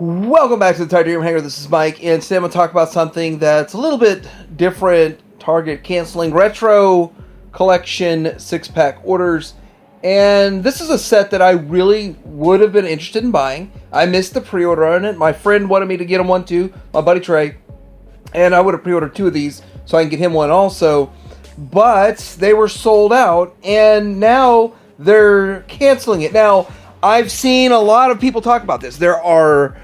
Welcome back to the Target Dream Hangar. This is Mike, and today I'm going to talk about something that's a little bit different. Target canceling retro collection 6-pack orders. And this is a set that I really would have been interested in buying. I missed the pre-order on it. My friend wanted me to get him one too, my buddy Trey. And I would have pre-ordered 2 of these so I can get him one also. But they were sold out, and now they're canceling it. Now, I've seen a lot of people talk about this. There are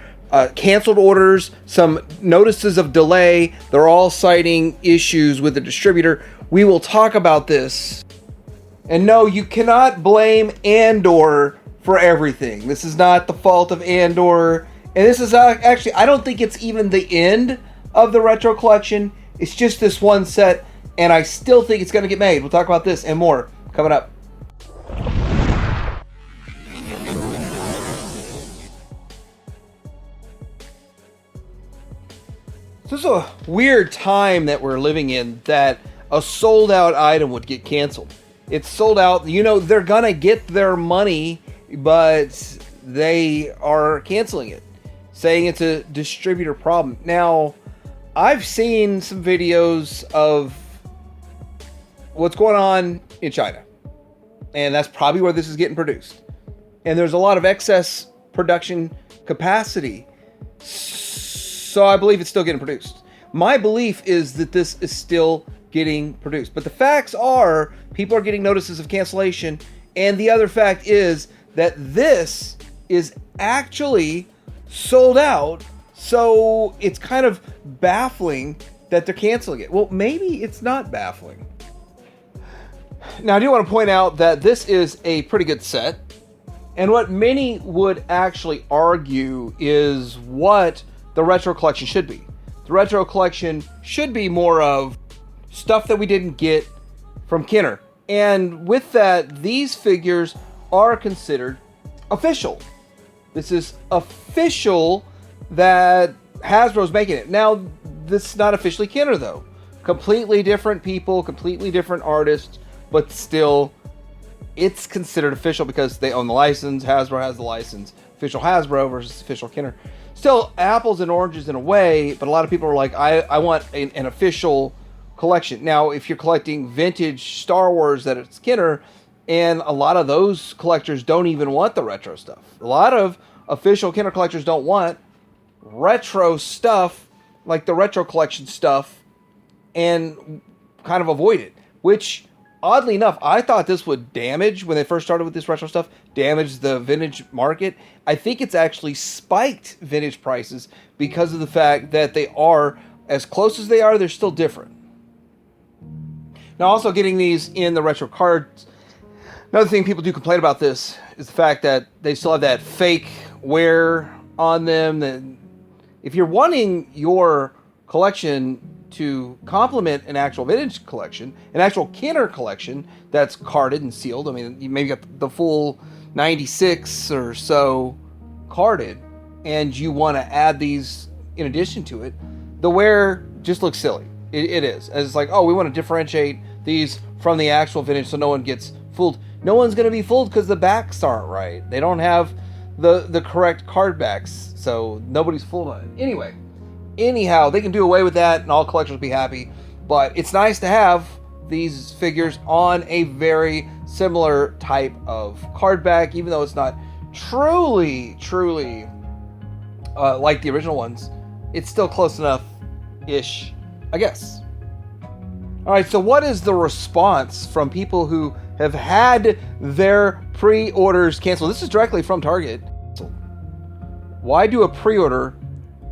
canceled orders, some notices of delay. They're all citing issues with the distributor. We will talk about this. And no, you cannot blame Andor for everything. This is not the fault of Andor. And this is actually, I don't think it's even the end of the retro collection. It's just this one set, and I still think it's going to get made. We'll talk about this and more coming up. So this is a weird time that we're living in, that a sold out item would get canceled. It's sold out. You know, they're going to get their money, but they are canceling it, saying it's a distributor problem. Now, I've seen some videos of what's going on in China, and that's probably where this is getting produced. And there's a lot of excess production capacity, so I believe it's still getting produced. My belief is that this is still getting produced. But the facts are, people are getting notices of cancellation, and the other fact is that this is actually sold out, so it's kind of baffling that they're canceling it. Well, maybe it's not baffling. Now, I do want to point out that this is a pretty good set, and what many would actually argue is what the retro collection should be. The retro collection should be more of stuff that we didn't get from Kenner. And with that, these figures are considered official. This is official that Hasbro's making it. Now, this is not officially Kenner, though. Completely different people, completely different artists, but still, it's considered official because they own the license. Hasbro has the license. Official Hasbro versus official Kenner. Still apples and oranges in a way, but a lot of people are like, I want an official collection. Now, if you're collecting vintage Star Wars that it's Kenner, and a lot of those collectors don't even want the retro stuff. A lot of official Kenner collectors don't want retro stuff, like the retro collection stuff, and kind of avoid it. Which, oddly enough, I thought this would damage, when they first started with this retro stuff, damage the vintage market. I think it's actually spiked vintage prices because of the fact that they are, as close as they are, they're still different. Now, also getting these in the retro cards, another thing people do complain about this is the fact that they still have that fake wear on them. That if you're wanting your collection to complement an actual vintage collection, an actual Kenner collection that's carded and sealed, I mean, you maybe got the full 96 or so carded, and you want to add these in addition to it, the wear just looks silly. It is. It's like, oh, we want to differentiate these from the actual vintage so no one gets fooled. No one's going to be fooled because the backs aren't right. They don't have the correct card backs, so nobody's fooled on it. Anyhow, they can do away with that and all collectors will be happy. But it's nice to have these figures on a very similar type of card back, even though it's not truly like the original ones. It's still close enough-ish, I guess. Alright, so what is the response from people who have had their pre-orders canceled? This is directly from Target. Why do a pre-order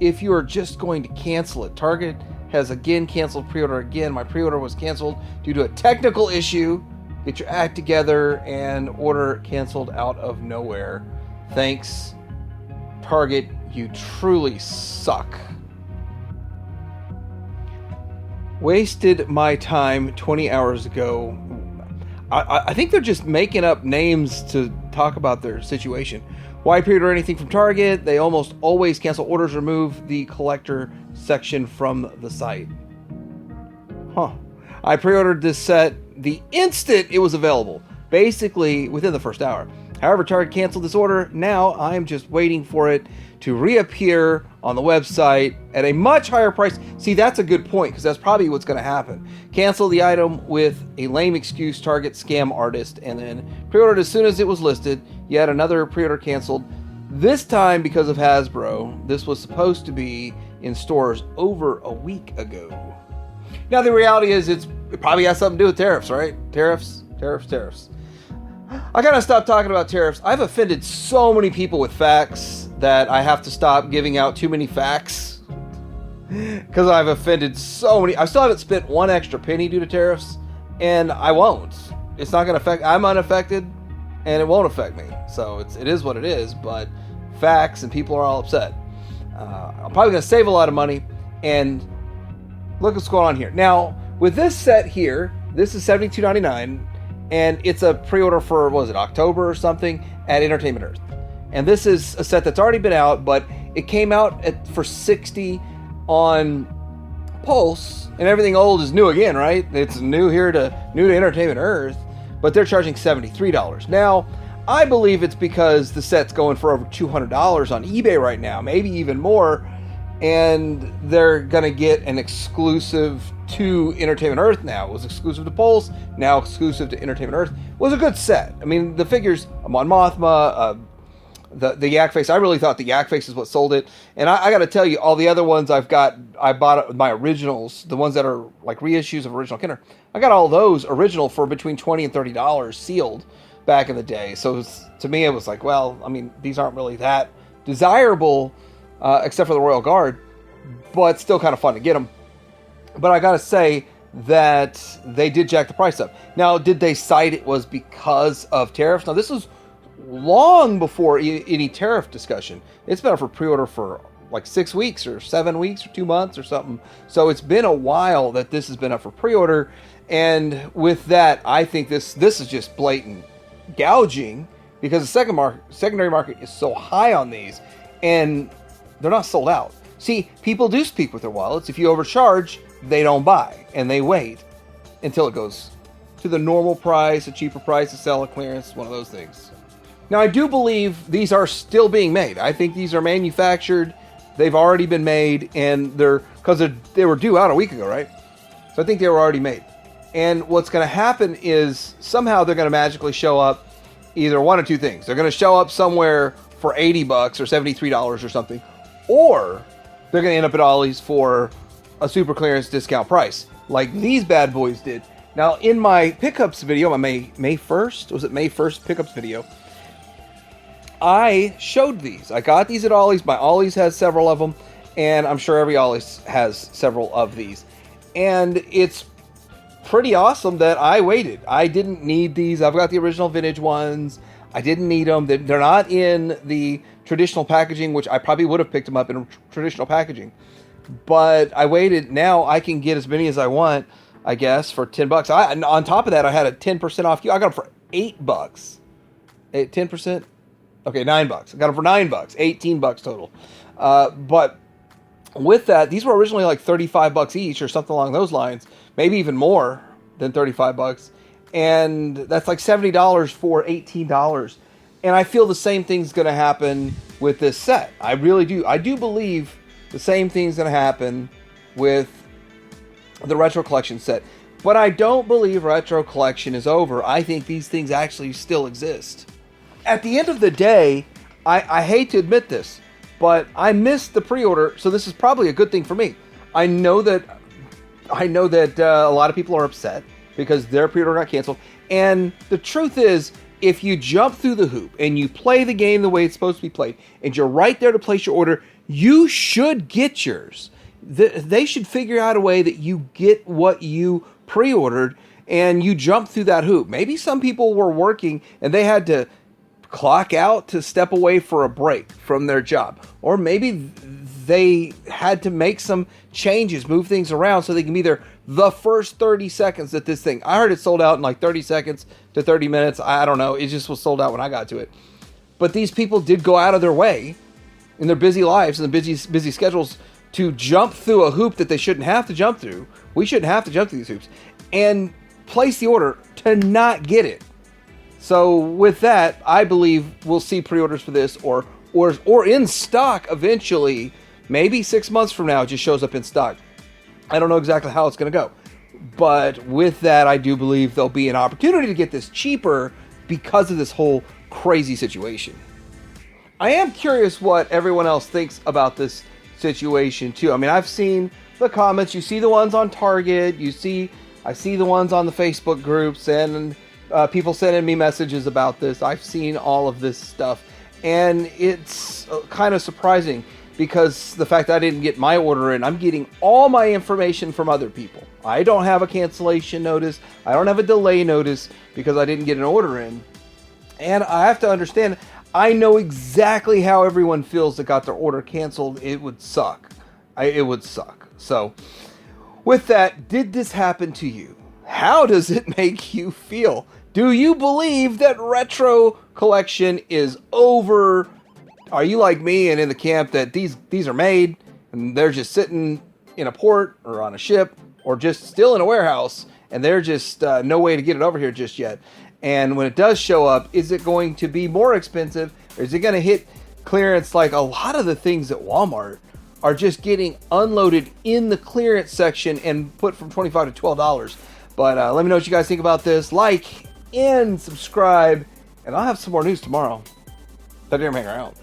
if you are just going to cancel it? Target has again canceled pre-order again. My pre-order was canceled due to a technical issue. Get your act together, and order canceled out of nowhere. Thanks, Target. You truly suck. Wasted my time 20 hours ago. I think they're just making up names to talk about their situation. Why pre-order anything from Target? They almost always cancel orders, remove the collector section from the site. I pre-ordered this set the instant it was available, basically within the first hour. However, Target canceled this order. Now I'm just waiting for it to reappear on the website at a much higher price. See, that's a good point, because that's probably what's going to happen. Cancel the item with a lame excuse, Target scam artist, and then pre-ordered as soon as it was listed. Yet another pre-order canceled. This time because of Hasbro. This was supposed to be in stores over a week ago. Now the reality is it probably has something to do with tariffs, right? Tariffs. I gotta stop talking about tariffs. I've offended so many people with facts that I have to stop giving out too many facts. Because I've offended so many. I still haven't spent one extra penny due to tariffs, and I won't. It's not gonna affect. I'm unaffected, and it won't affect me. So it is what it is. But facts, and people are all upset. I'm probably gonna save a lot of money, and look what's going on here. Now with this set here, this is $72.99. And it's a pre-order for, what was it, October or something at Entertainment Earth. And this is a set that's already been out, but it came out for $60 on Pulse, and everything old is new again, right? It's new to Entertainment Earth, but they're charging $73. Now, I believe it's because the set's going for over $200 on eBay right now, maybe even more, and they're gonna get an exclusive to Entertainment Earth now. It was exclusive to Pulse, now exclusive to Entertainment Earth. It was a good set. I mean, the figures, Mon Mothma, the Yak Face, I really thought the Yak Face is what sold it. And I got to tell you, all the other ones I bought my originals, the ones that are like reissues of original Kenner. I got all those original for between $20 and $30 sealed back in the day. So to me, it was like, well, I mean, these aren't really that desirable, except for the Royal Guard, but still kind of fun to get them. But I gotta say that they did jack the price up. Now, did they cite it was because of tariffs? Now, this was long before any tariff discussion. It's been up for pre-order for like 6 weeks or 7 weeks or 2 months or something. So it's been a while that this has been up for pre-order. And with that, I think this is just blatant gouging, because the secondary market is so high on these, and they're not sold out. See, people do speak with their wallets. If you overcharge, they don't buy, and they wait until it goes to the normal price, a cheaper price, a sell, a clearance, one of those things. Now, I do believe these are still being made. I think these are manufactured. They've already been made, and they were due out a week ago, right? So I think they were already made. And what's going to happen is somehow they're going to magically show up either one of two things. They're going to show up somewhere for $80 or $73 or something, or they're going to end up at Ollie's for a super clearance discount price, like these bad boys did. Now, in my pickups video, my May 1st, was it May 1st pickups video, I showed these. I got these at Ollie's. My Ollie's has several of them, and I'm sure every Ollie's has several of these. And it's pretty awesome that I waited. I didn't need these. I've got the original vintage ones. I didn't need them. They're not in the traditional packaging, which I probably would have picked them up in traditional packaging. But I waited. Now I can get as many as I want, I guess, for $10. On top of that, I had a 10% off. I got them for $8. 10%? Okay, $9. I got them for $9. $18 total. But with that, these were originally like $35 each or something along those lines. Maybe even more than $35. And that's like $70 for $18. And I feel the same thing's going to happen with this set. I really do. I do believe the same thing's going to happen with the Retro Collection set. But I don't believe Retro Collection is over. I think these things actually still exist. At the end of the day, I hate to admit this, but I missed the pre-order, so this is probably a good thing for me. I know that a lot of people are upset because their pre-order got canceled. And the truth is, if you jump through the hoop and you play the game the way it's supposed to be played, and you're right there to place your order, you should get yours. They should figure out a way that you get what you pre-ordered and you jump through that hoop. Maybe some people were working and they had to clock out to step away for a break from their job. Or maybe they had to make some changes, move things around so they can be there the first 30 seconds at this thing. I heard it sold out in like 30 seconds to 30 minutes. I don't know. It just was sold out when I got to it. But these people did go out of their way in their busy lives and the busy schedules to jump through a hoop that they shouldn't have to jump through. We shouldn't have to jump through these hoops. And place the order to not get it. So with that, I believe we'll see pre-orders for this or in stock eventually. Maybe 6 months from now, it just shows up in stock. I don't know exactly how it's going to go. But with that, I do believe there'll be an opportunity to get this cheaper because of this whole crazy situation. I am curious what everyone else thinks about this situation too. I mean, I've seen the comments. You see the ones on Target. I see the ones on the Facebook groups and people sending me messages about this. I've seen all of this stuff. And it's kind of surprising because the fact that I didn't get my order in, I'm getting all my information from other people. I don't have a cancellation notice. I don't have a delay notice because I didn't get an order in. And I have to understand, I know exactly how everyone feels that got their order canceled. It would suck. It would suck. So, with that, did this happen to you? How does it make you feel? Do you believe that retro collection is over? Are you like me and in the camp that these are made and they're just sitting in a port or on a ship or just still in a warehouse and they're just no way to get it over here just yet? And when it does show up, is it going to be more expensive or is it going to hit clearance? Like a lot of the things at Walmart are just getting unloaded in the clearance section and put from $25 to $12. But let me know what you guys think about this. Like and subscribe, and I'll have some more news tomorrow. That didn't hang around.